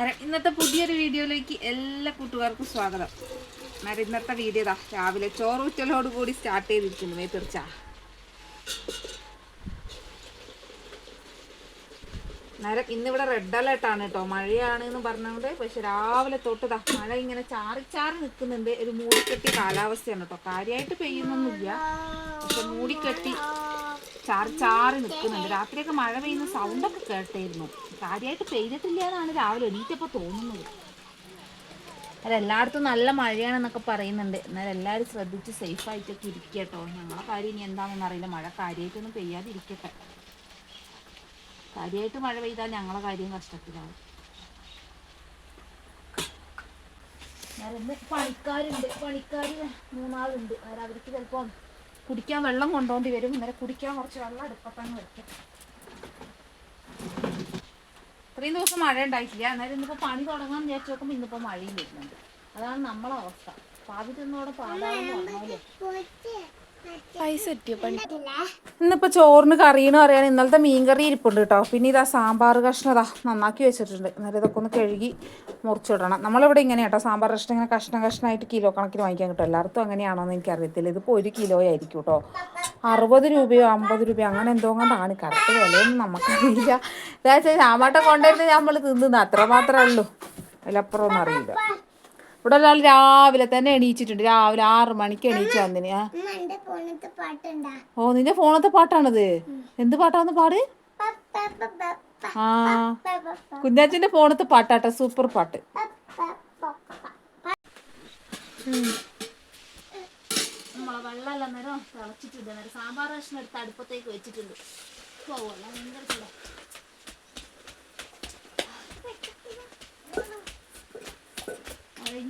ഇന്നത്തെ പുതിയൊരു വീഡിയോയിലേക്ക് എല്ലാ കൂട്ടുകാർക്കും സ്വാഗതം. ഇന്നത്തെ വീഡിയോ രാവിലെ ചോറൂറ്റലോട് കൂടി സ്റ്റാർട്ട് ചെയ്തിരിക്കുന്നു. തീർച്ച ഇന്നിവിടെ റെഡ് അലേർട്ടാണ് കേട്ടോ. മഴയാണ് എന്ന് പറഞ്ഞുകൊണ്ട് പക്ഷെ രാവിലെ തൊട്ട് മഴ ഇങ്ങനെ ചാറി നിൽക്കുന്നുണ്ട്. ഒരു മൂടിക്കെട്ടി കാലാവസ്ഥയാണ് കേട്ടോ. കാര്യമായിട്ട് പെയ്യുന്നൊന്നുമില്ല, പക്ഷെ മൂടിക്കെട്ടി ചാറി നിൽക്കുന്നുണ്ട്. രാത്രിയൊക്കെ മഴ പെയ്യുന്ന സൗണ്ടൊക്കെ കേട്ടായിരുന്നു. കാര്യമായിട്ട് പെയ്തിട്ടില്ല എന്നാണ് രാവിലെ എണീറ്റപ്പോൾ തോന്നുന്നത്. എല്ലായിടത്തും നല്ല മഴയാണെന്നൊക്കെ പറയുന്നുണ്ട്. എന്നാൽ എല്ലാവരും ശ്രദ്ധിച്ച് സേഫായിട്ടൊക്കെ ഇരിക്കുക കേട്ടോ. ഞങ്ങളെ കാര്യം ഇനി എന്താണെന്ന് അറിയില്ല. മഴ കാര്യമായിട്ടൊന്നും പെയ്യാതിരിക്കട്ടെ. കാര്യമായിട്ട് മഴ പെയ്താൽ ഞങ്ങളെ കാര്യം കഷ്ടത്തിലാവും. പണിക്കാർ 3 ആളുണ്ട്. അവർക്ക് ചിലപ്പോൾ കുടിക്കാൻ വെള്ളം കൊണ്ടുപോണ്ടി വരും. ഇന്നലെ കുടിക്കാൻ കുറച്ച് വെള്ളം അടുപ്പത്തങ്ങ് വെക്കും. ഇത്രയും ദിവസം മഴ ഉണ്ടായിട്ടില്ല. എന്നാലും ഇന്നിപ്പോൾ പണി തുടങ്ങാൻ വിചാരിച്ചു നോക്കുമ്പോൾ ഇന്നിപ്പോൾ മഴയും വരുന്നുണ്ട്. അതാണ് നമ്മളെ അവസ്ഥ. പാതിട്ടൊന്നോടെ പാടാമെന്ന് പറഞ്ഞാലേ ഇന്നിപ്പോൾ ചോറിന് കറിയെന്ന് പറയാൻ ഇന്നലത്തെ മീൻകറി ഇരിപ്പുണ്ട് കേട്ടോ. പിന്നെ ഇതാ സാമ്പാർ കഷ്ണം നന്നാക്കി വെച്ചിട്ടുണ്ട്. എന്നാലും ഇതൊക്കെ ഒന്ന് കഴുകി മുറിച്ചിടണം. നമ്മളിവിടെ ഇങ്ങനെ കേട്ടോ, സാമ്പാർ കഷ്ണം ഇങ്ങനെ കഷ്ണമായിട്ട് കിലോ കണക്കിന് വാങ്ങിക്കാൻ കിട്ടും. എല്ലായിടത്തും അങ്ങനെയാണോ എന്ന് എനിക്കറിയത്തില്ല. ഇതിപ്പോൾ 1 കിലോ ആയിരിക്കും കേട്ടോ. 60 രൂപയോ 50 രൂപയോ അങ്ങനെ എന്തോ കൊണ്ടാണ്. കറക്റ്റ് വിലയൊന്നും നമുക്കറിയില്ല. അതായത് സാമ്പാട്ട കൊണ്ടുവരുന്നത് നമ്മൾ തിന്നുന്നത് അത്രമാത്രമേ ഉള്ളൂ. അതിലപ്പുറം ഒന്നും അറിയില്ല. ഇവിടെ ഒരാൾ രാവിലെ തന്നെ എണീച്ചിട്ടുണ്ട്. രാവിലെ 6 മണിക്ക് എണീച്ച് വന്നിന്. ഓ, നിന്റെ ഫോണത്തെ പാട്ടാണത്? എന്ത് പാട്ടാന്ന് പാട്? കുഞ്ഞാച്ചിന്റെ ഫോണത്തെ പാട്ടാട്ടെ, സൂപ്പർ പാട്ട്. നമ്മളെ വെള്ളമെല്ലാം നേരം തിളച്ചിട്ടുണ്ട്. നേരം സാമ്പാർ കഷ്ണം എടുത്ത് അടുപ്പത്തേക്ക് വെച്ചിട്ടുണ്ട്. പോവല്ല, ഭയങ്കര ചൂടാ.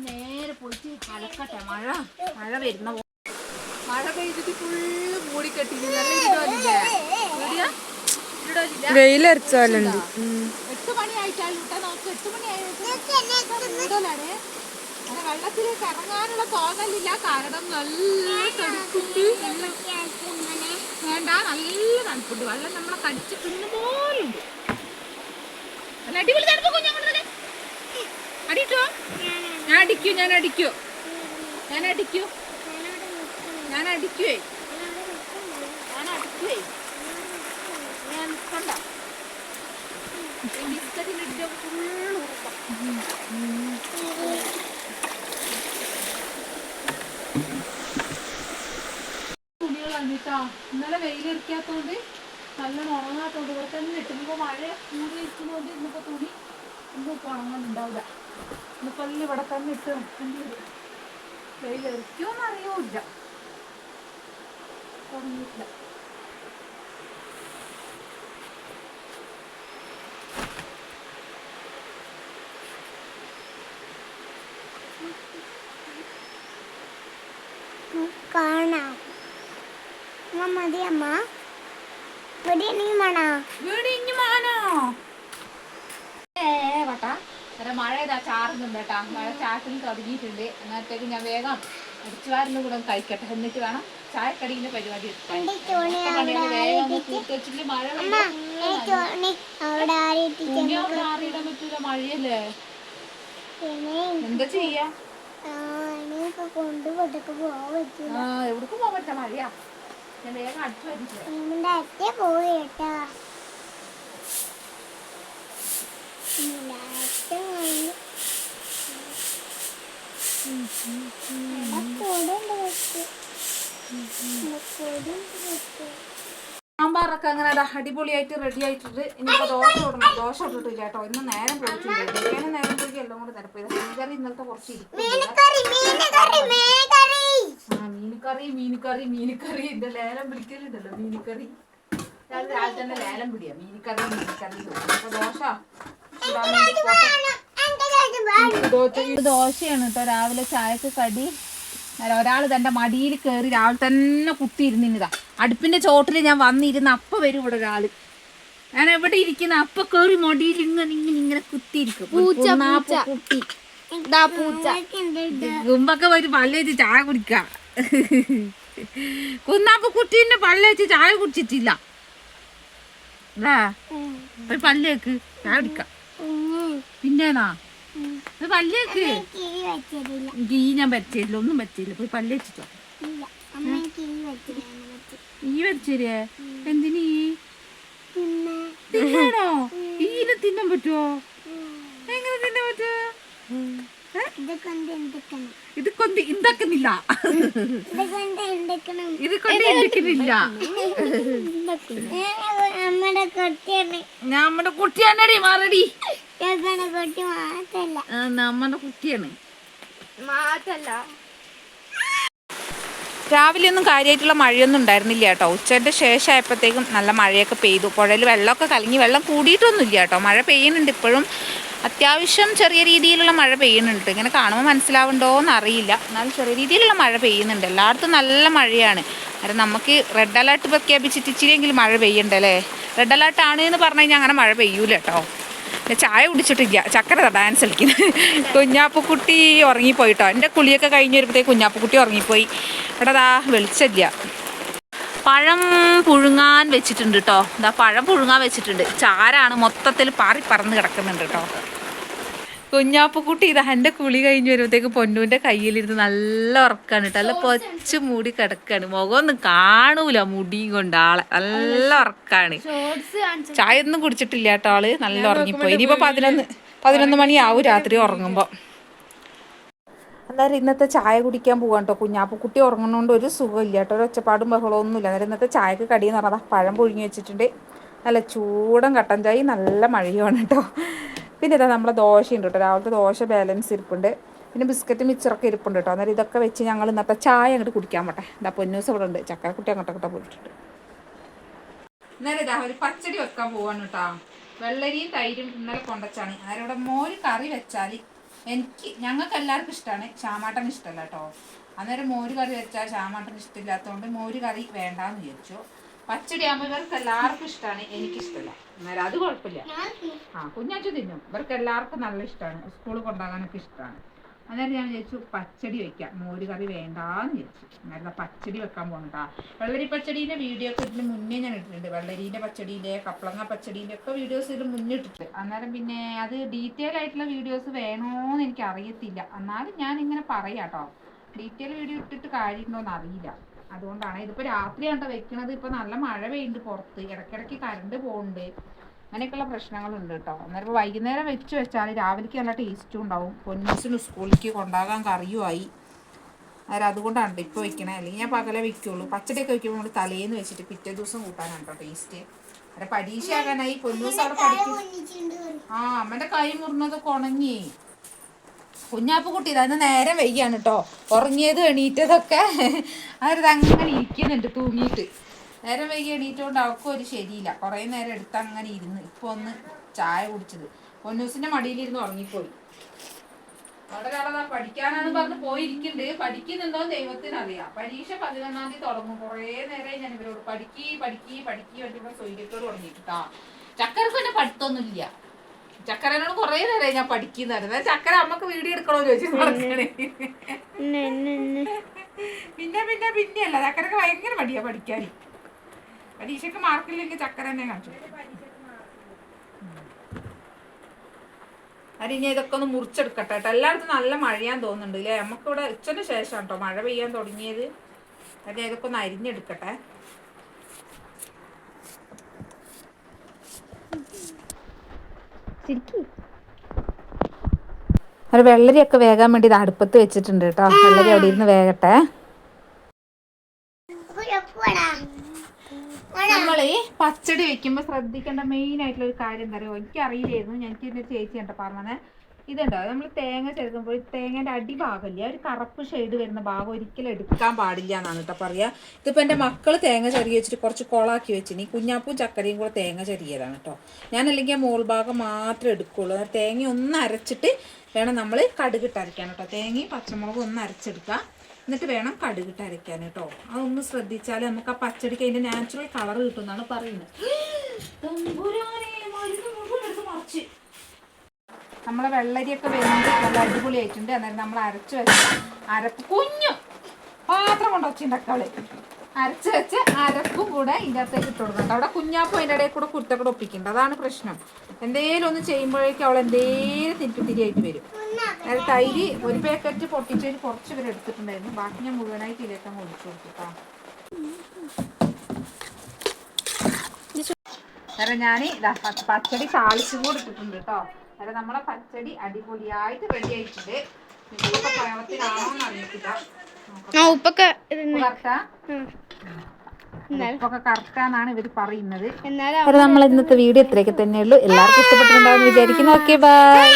നേരെ പോയിട്ട് അലക്കട്ടെ. മഴ വരുന്ന മഴ പെയ്തിട്ട് ഫുള്ള് മൂടിക്കെട്ടി. വെയിലരച്ചാലുണ്ട്. 8 മണി ആയിട്ടാണ് നമുക്ക്. 8 മണി ആയിട്ടാണ് വെള്ളത്തിലേക്ക് ഇറങ്ങാനുള്ള തോന്നലില്ല. കാരണം നല്ല തണുപ്പുണ്ട്. വേണ്ട, നല്ല തണുപ്പുണ്ട്. വെള്ളം നമ്മളെ കടിച്ച് തിന്നു പോലുണ്ട്. നല്ല അടിപൊളി തണുപ്പ്. അടിക്കോ? ഞാൻ അടിക്കുവേ ഞാൻ നിൽക്കണ്ട. ബിസ്ക്കറ്റിന്റെ ഫുള്ള് തുണികളാണ് കേട്ടോ. ഇന്നലെ വെയിലടിക്കാത്തോണ്ട് നല്ലോണം ഉണങ്ങാത്തോണ്ട് ഇവിടെ തന്നെ ഇട്ടു. ഇന്നിപ്പോൾ മഴ കൂടി ഇരിക്കുന്നതുകൊണ്ട് ഇന്നിപ്പോൾ തുണി ഇന്നിപ്പോൾ ഉണങ്ങാനുണ്ടാവില്ല. ഇന്നിപ്പോൾ എല്ലാം ഇവിടെ തന്നെ ഇട്ട് വെക്കേണ്ടി വരും. വെയിലെറിക്കുമെന്ന് അറിയൂല്ല. തുടങ്ങിയിട്ടില്ല. കാണാം മതിയമ്മ. മഴ ഇതാ ചാറുന്നുണ്ട് കേട്ടാ. മഴ ചാറ്റിൽ തുടങ്ങിയിട്ടുണ്ട്. അന്നേരത്തേക്ക് ഞാൻ വേഗം അടിച്ചുവാരിനും കൂടെ കഴിക്കട്ടെ. എന്നിട്ട് വേണം ചായക്കടീന്റെ പരിപാടി എടുക്കാൻ. ആറിയിടാൻ പറ്റൂല, മഴയല്ലേ. എന്താ ചെയ്യാ? എവിടേക്കും പോകാൻ പറ്റാ, മഴയാ. ഞാൻ വേഗം അടിച്ചു വരില്ല. പോയിട്ടാ സാമ്പാറൊക്കെ അങ്ങനെ അടിപൊളിയായിട്ട് റെഡി ആയിട്ടുണ്ട്. ഇനിയിപ്പോൾ ദോശ ഇട്ടിട്ടില്ല കേട്ടോ. ഇന്ന് നേരം പോയിട്ടുണ്ട്. നേരം പോയി എല്ലാം കൂടെ തിരപ്പത്. മീൻകറി ഇന്നലത്തെ കുറച്ച് മീൻകറി എന്റെ ലേലം പിടിക്കലുണ്ടല്ലോ. മീൻകറി രാവിലെ തന്നെ ലേലം പിടിയാ. മീൻകറി ദോശയാണ് കേട്ടോ രാവിലെ ചായക്ക് കടി. ഒരാൾ തന്റെ മടിയിൽ കയറി രാവിലെ തന്നെ കുത്തിയിരുന്നിതാ. അടുപ്പിന്റെ ചോട്ടിൽ ഞാൻ വന്നിരുന്ന് അപ്പ വരും ഇവിടെ ഒരാള്. ഞാൻ എവിടെ ഇരിക്കുന്ന അപ്പ കയറി മടിയിൽ ഇങ്ങനെ കുത്തിയിരിക്കും. കുട്ടി കുമ്പൊക്കെ ഒരു പല്ലേച്ച് ചായ കുടിക്ക. കുന്നാപ്പ കുട്ടീന്റെ പല്ലേച്ച് ചായ കുടിച്ചിട്ടില്ല. ഒരു പല്ലേക്ക് ചായ കുടിക്കാം. പിന്നേന്നാ ഇത് പല്ലേക്ക് കിഴി വെച്ചിട്ടില്ല. ഗീ ഞാൻ പറ്റിയില്ല, ഒന്നും പറ്റിയില്ല. പോയി പല്ല് വെച്ചിട്ടോ. ഇല്ല, അമ്മ കിഴി വെച്ചില്ല. ഈ വരച്ചേരിയേ എന്തിനീ പിന്നെ തിന്നാണോ? ഈനെ തിന്നാൻ പറ്റുമോ? എങ്ങനെ തിന്നാൻ പറ്റുമോ? ഇത് കൊണ്ട് എന്തൊക്കണം? ഇത് കൊണ്ട് ഇണ്ടാക്കുന്നില്ല, ഇത് കൊണ്ട് എന്തൊക്കണം? ഇത് കൊണ്ട് ഇണ്ടാക്കുന്നില്ല. നമ്മുടെ കുട്ടിയാണ്. നമ്മുടെ കുട്ടിയാണടി, മാറടി. ഞങ്ങളുടെ കുട്ടി മാത്രല്ല. നമ്മുടെ കുട്ടിയാണ്. മാത്രല്ല. രാവിലെ ഒന്നും കാര്യമായിട്ടുള്ള മഴയൊന്നും ഉണ്ടായിരുന്നില്ല കേട്ടോ. ഉച്ചൻ്റെ ശേഷം ആയപ്പോഴത്തേക്കും നല്ല മഴയൊക്കെ പെയ്തു. പുഴയിൽ വെള്ളമൊക്കെ കലങ്ങി, വെള്ളം കൂടിയിട്ടൊന്നുമില്ല കേട്ടോ. മഴ പെയ്യുന്നുണ്ട് ഇപ്പോഴും, അത്യാവശ്യം ചെറിയ രീതിയിലുള്ള മഴ പെയ്യുന്നുണ്ട്. ഇങ്ങനെ കാണുമ്പോൾ മനസ്സിലാവുണ്ടോയെന്ന് അറിയില്ല, എന്നാലും ചെറിയ രീതിയിലുള്ള മഴ പെയ്യുന്നുണ്ട്. എല്ലായിടത്തും നല്ല മഴയാണ്. കാരണം നമുക്ക് റെഡ് അലേർട്ട് പ്രഖ്യാപിച്ചിട്ട് ഇച്ചിരിയെങ്കിലും മഴ പെയ്യണ്ടല്ലേ. റെഡ് അലേർട്ട് ആണ് എന്ന് പറഞ്ഞു കഴിഞ്ഞാൽ അങ്ങനെ മഴ പെയ്യൂല കേട്ടോ. ചായ കുടിച്ചിട്ടില്ല, ചക്കര ഡാൻസ് കളിക്കുന്നത്. കുഞ്ഞാപ്പുക്കുട്ടി ഉറങ്ങിപ്പോയിട്ടോ. എൻ്റെ കുളിയൊക്കെ കഴിഞ്ഞ് വരുമ്പോഴത്തേക്ക് കുഞ്ഞാപ്പുക്കുട്ടി ഉറങ്ങിപ്പോയി. ഇവിടെ ദാ വെളിച്ചമില്ല. പഴം പുഴുങ്ങാൻ വെച്ചിട്ടുണ്ട് കേട്ടോ. ഇതാ പഴം പുഴുങ്ങാൻ വെച്ചിട്ടുണ്ട്. ചാരാണ് മൊത്തത്തിൽ പാറി പറന്ന് കിടക്കുന്നുണ്ട് കേട്ടോ. കുഞ്ഞാപ്പുക്കുട്ടി ഇതാ എൻ്റെ കുളി കഴിഞ്ഞ് വരുമ്പോഴത്തേക്ക് പൊന്നൂൻ്റെ കയ്യിലിരുന്ന് നല്ല ഉറക്കാണ് കേട്ടോ. നല്ല പൊച്ച് മൂടി കിടക്കാണ്. മുഖമൊന്നും കാണൂല മുടിയും കൊണ്ട് ആളെ. നല്ല ഉറക്കാണ്. ചായ ഒന്നും കുടിച്ചിട്ടില്ല കേട്ടോ. ആള് നല്ല ഉറങ്ങിപ്പോയി. ഇനിയിപ്പോൾ 11 മണിയാവും രാത്രി ഉറങ്ങുമ്പോൾ. അന്നേരം ഇന്നത്തെ ചായ കുടിക്കാൻ പോകാൻ കേട്ടോ. കുഞ്ഞാപ്പുക്കുട്ടി ഉറങ്ങുന്നതുകൊണ്ട് ഒരു സുഖമില്ല കേട്ടോ. ഒരു ഒച്ചപ്പാടും ബഹളമൊന്നുമില്ല. അന്നേരം ഇന്നത്തെ ചായക്ക് കടിയെന്ന് പറഞ്ഞാൽ പഴം പുഴുങ്ങി വെച്ചിട്ടുണ്ട്. നല്ല ചൂടൻ കട്ടൻ ചായ, നല്ല മഴയുമാണ് കേട്ടോ. പിന്നെ ഇതാ നമ്മളെ ദോശയുണ്ട് കേട്ടോ. രാവിലത്തെ ദോശ ബാലൻസ് ഇരിപ്പുണ്ട്. പിന്നെ ബിസ്ക്കറ്റ് മിച്ചറൊക്കെ ഇരിപ്പുണ്ട് കേട്ടോ. അന്നേരം ഇതൊക്കെ വെച്ച് ഞങ്ങൾ ഇന്നത്തെ ചായ അങ്ങോട്ട് കുടിക്കാൻ പോട്ടെ. ഇതാ പൊന്നൂസ് ഇവിടെ ഉണ്ട്. ചക്കരക്കുട്ടി അങ്ങോട്ടൊക്കെ പോയിട്ടുണ്ട്. അന്നേരം ഇതാ ഒരു പച്ചടി വെക്കാൻ പോവാണ് കേട്ടോ. വെള്ളരിയും തൈരും ഇന്നലെ കൊണ്ടച്ചാണ്. അന്നേരം ഇവിടെ മോര് കറി വെച്ചാൽ ഞങ്ങൾക്ക് എല്ലാവർക്കും ഇഷ്ടമാണ്, ശ്യാമാട്ടന് ഇഷ്ടമല്ല കേട്ടോ. അന്നേരം മോര് കറി വെച്ചാൽ ശ്യാമാട്ടന് ഇഷ്ടമില്ലാത്തതുകൊണ്ട് മോര് കറി വേണ്ടാന്ന് വിചാരിച്ചു. പച്ചടി ആകുമ്പോൾ ഇവർക്ക് എല്ലാവർക്കും ഇഷ്ടമാണ്, എനിക്കിഷ്ടമല്ല. അന്നേരം അത് കുഴപ്പമില്ല. കുഞ്ഞാച്ചു തിന്നും. ഇവർക്ക് എല്ലാവർക്കും നല്ല ഇഷ്ടമാണ്, സ്കൂളിൽ കൊണ്ടുപോകാനൊക്കെ ഇഷ്ടമാണ്. അന്നേരം ഞാൻ വിചാരിച്ചു പച്ചടി വെക്കാം, മോര് കറി വേണ്ടാന്ന് വിചാരിച്ചു. അന്നേരം പച്ചടി വെക്കാൻ പോകണട്ടാ. വെള്ളരി പച്ചടീൻ്റെ വീഡിയോ ഒക്കെ ഇതിന് മുന്നേ ഞാൻ ഇട്ടിട്ടുണ്ട്. വെള്ളരീൻ്റെ പച്ചടീൻ്റെ, കപ്പളങ്ങ പച്ചടീൻ്റെ ഒക്കെ വീഡിയോസ് ഇതിന് മുന്നേ ഇട്ടിട്ടുണ്ട്. അന്നേരം പിന്നെ അത് ഡീറ്റെയിൽ ആയിട്ടുള്ള വീഡിയോസ് വേണോന്ന് എനിക്ക് അറിയത്തില്ല. എന്നാലും ഞാൻ ഇങ്ങനെ പറയാം കേട്ടോ. ഡീറ്റെയിൽ വീഡിയോ ഇട്ടിട്ട് കാര്യമുണ്ടോയെന്ന് അറിയില്ല. അതുകൊണ്ടാണ് ഇതിപ്പോൾ രാത്രിയാണ് വെക്കണത്. ഇപ്പോൾ നല്ല മഴ പെയ്യുന്നുണ്ട് പുറത്ത്, ഇടയ്ക്കിടയ്ക്ക് കറണ്ട് പോകുന്നുണ്ട്, അങ്ങനെയൊക്കെയുള്ള പ്രശ്നങ്ങളുണ്ട് കേട്ടോ. അന്നേരം ഇപ്പോൾ വൈകുന്നേരം വെച്ച് വെച്ചാൽ രാവിലേക്ക് നല്ല ടേസ്റ്റും ഉണ്ടാവും. പൊന്നൂസിന് സ്കൂളിലേക്ക് കൊണ്ടാകാൻ കറിയുമായി. അന്നേരം അതുകൊണ്ടാണ് ഇപ്പോൾ വെക്കണേ. അല്ലെങ്കിൽ ഞാൻ പകലെ വെക്കുള്ളൂ. പച്ചടിയൊക്കെ വെക്കുമ്പോൾ നമ്മൾ തലേന്ന് വെച്ചിട്ട് പിറ്റേ ദിവസം കൂട്ടാനാണ് കേട്ടോ ടേസ്റ്റ്. അന്നേരം പരീക്ഷ ആകാനായി. പൊന്നൂസ് അവിടെ പഠിക്കും. അമ്മൻ്റെ കൈ മുറിഞ്ഞതൊക്കെ ഉണങ്ങി. കുഞ്ഞാപ്പുക്കുട്ടി ഇതാന്ന് നേരം വൈകിയാണ് കേട്ടോ. ഉറങ്ങിയത് എണീറ്റതൊക്കെ അവരത് അങ്ങനെ ഇരിക്കുന്നുണ്ട് തൂങ്ങിയിട്ട്. നേരം വൈകി എണീറ്റുകൊണ്ട് അവൾക്കും ഒരു ശരിയില്ല. കുറേ നേരം എടുത്ത് അങ്ങനെ ഇരുന്ന് ഇപ്പോൾ ഒന്ന് ചായ കുടിച്ചത്. പൊന്നൂസിൻ്റെ മടിയിലിരുന്ന് ഉറങ്ങിപ്പോയി. അവിടെ ഒരാളതാ പഠിക്കാനാണ് പറഞ്ഞ് പോയിരിക്കുന്നുണ്ട്. പഠിക്കുന്നുണ്ടോ ദൈവത്തിനറിയാം. പരീക്ഷ 11-ാം തീയതി തുടങ്ങും. കുറേ നേരമായി ഞാൻ ഇവരോട് പഠിക്കി വേണ്ടിയുള്ള സൗകര്യത്തോട് തുടങ്ങിയിട്ടാ. ചക്കരക്ക് പിന്നെ പഠിത്തമൊന്നുമില്ല. ചക്കരനോട് കുറേ നേരമായി ഞാൻ പഠിക്കുന്നതായിരുന്നു. ചക്കര അമ്മക്ക് വീഡിയോ എടുക്കണോന്ന് ചോദിച്ചു നടക്കണേ. പിന്നെയല്ല ചക്കരക്ക് ഭയങ്കര മടിയാ പഠിക്കാൻ. പരീക്ഷയ്ക്ക് മാർക്കില്ലെങ്കിൽ ചക്കര തന്നെ കാണിച്ചു. ഇനി ഇതൊക്കെ ഒന്ന് മുറിച്ചെടുക്കട്ടെ കേട്ടോ. എല്ലായിടത്തും നല്ല മഴയാന്ന് തോന്നുന്നുണ്ട് അല്ലേ. നമുക്കിവിടെ ഉച്ചന് ശേഷം കേട്ടോ മഴ പെയ്യാൻ തുടങ്ങിയത്. അതെ, ഇതൊക്കെ ഒന്ന് അരിഞ്ഞെടുക്കട്ടെ. ഒരു വെള്ളരിയൊക്കെ വേകാൻ വേണ്ടി ഇത് അടുപ്പത്ത് വെച്ചിട്ടുണ്ട് കേട്ടോ. വെള്ളരി അവിടെ ഇരുന്ന് വേകട്ടെ. നമ്മൾ ഈ പച്ചടി വെക്കുമ്പോൾ ശ്രദ്ധിക്കേണ്ട മെയിൻ ആയിട്ടുള്ള ഒരു കാര്യം എന്താ പറയുക, എനിക്കറിയില്ലായിരുന്നു. ഞങ്ങൾക്ക് ഇതിൻ്റെ ചേച്ചി കണ്ടോ പറഞ്ഞത്. ഇതുണ്ടോ, നമ്മൾ തേങ്ങ ചേർക്കുമ്പോൾ തേങ്ങേൻ്റെ അടിഭാഗമില്ല, ഒരു കറുപ്പ് ഷെയ്ഡ് വരുന്ന ഭാഗം ഒരിക്കലും എടുക്കാൻ പാടില്ല എന്നാണ് കേട്ടോ പറയുക. ഇതിപ്പോൾ എൻ്റെ മക്കൾ തേങ്ങ ചെറിയ വെച്ചിട്ട് കുറച്ച് കൊളാക്കി വെച്ചിന്. കുഞ്ഞാപ്പും ചക്കരയും കൂടെ തേങ്ങ ചെറിയതാണ് കേട്ടോ. ഞാനല്ലെങ്കിൽ ആ മോൾ ഭാഗം മാത്രമേ എടുക്കുകയുള്ളൂ. തേങ്ങ ഒന്ന് അരച്ചിട്ട് വേണം നമ്മൾ കടുകിട്ട് അരയ്ക്കാൻ കേട്ടോ. തേങ്ങയും പച്ചമുളകും ഒന്ന് അരച്ചെടുക്കുക, എന്നിട്ട് വേണം കടുകിട്ട് അരയ്ക്കാൻ കേട്ടോ. അതൊന്ന് ശ്രദ്ധിച്ചാൽ നമുക്ക് ആ പച്ചടിക്ക് അതിൻ്റെ നാച്ചുറൽ കളർ കിട്ടുമെന്നാണ് പറയുന്നത്. നമ്മളെ വെള്ളരിയൊക്കെ വെന്ത് നല്ല അടിപൊളിയായിട്ടുണ്ട്. അന്നേരം നമ്മൾ അരച്ച് വെച്ച കുഞ്ഞു പാത്രം കൊണ്ട് വെച്ചിട്ടുണ്ടാക്കാള് അരച്ച് വെച്ച് അരപ്പും കൂടെ ഇതിൻ്റെ അകത്തേക്ക് ഇട്ട് കൊടുക്കണം. അവിടെ കുഞ്ഞാപ്പും അതിൻ്റെ ഇടയിൽ കൂടെ കുരുത്തക്കൂടെ ഒപ്പിക്കുന്നുണ്ട്. അതാണ് പ്രശ്നം. എന്തേലും ഒന്ന് ചെയ്യുമ്പോഴേക്കും അവൾ എന്തേലും തിരിയായിട്ട് വരും. അതായത് തൈര് ഒരു പാക്കറ്റ് പൊട്ടിച്ചൊരു കുറച്ച് പേര് എടുത്തിട്ടുണ്ടായിരുന്നു. ബാക്കി ഞാൻ മുഴുവനായിട്ട് ഇതിലേക്കാണ് ഒഴിച്ചു കൊടുത്തിട്ടാ. അന്നേരം ഞാൻ പച്ചടി താളിച്ചും കൂടെ ഇട്ടിട്ടുണ്ട് കേട്ടോ. അന്നേരം നമ്മളെ പച്ചടി അടിപൊളിയായിട്ട് റെഡി ആയിട്ടുണ്ട്. പാകത്തിനാണോന്ന് അറിയത്തില്ല. ഉപ്പൊക്കെ കറക്റ്റാന്നാണ് ഇവർ പറയുന്നത്. നമ്മൾ ഇന്നത്തെ വീഡിയോ ഇത്രയൊക്കെ തന്നെയുള്ളൂ. എല്ലാവർക്കും ഇഷ്ടപ്പെട്ടിട്ടുണ്ടാവും വിചാരിക്കുന്നു. Okay bye.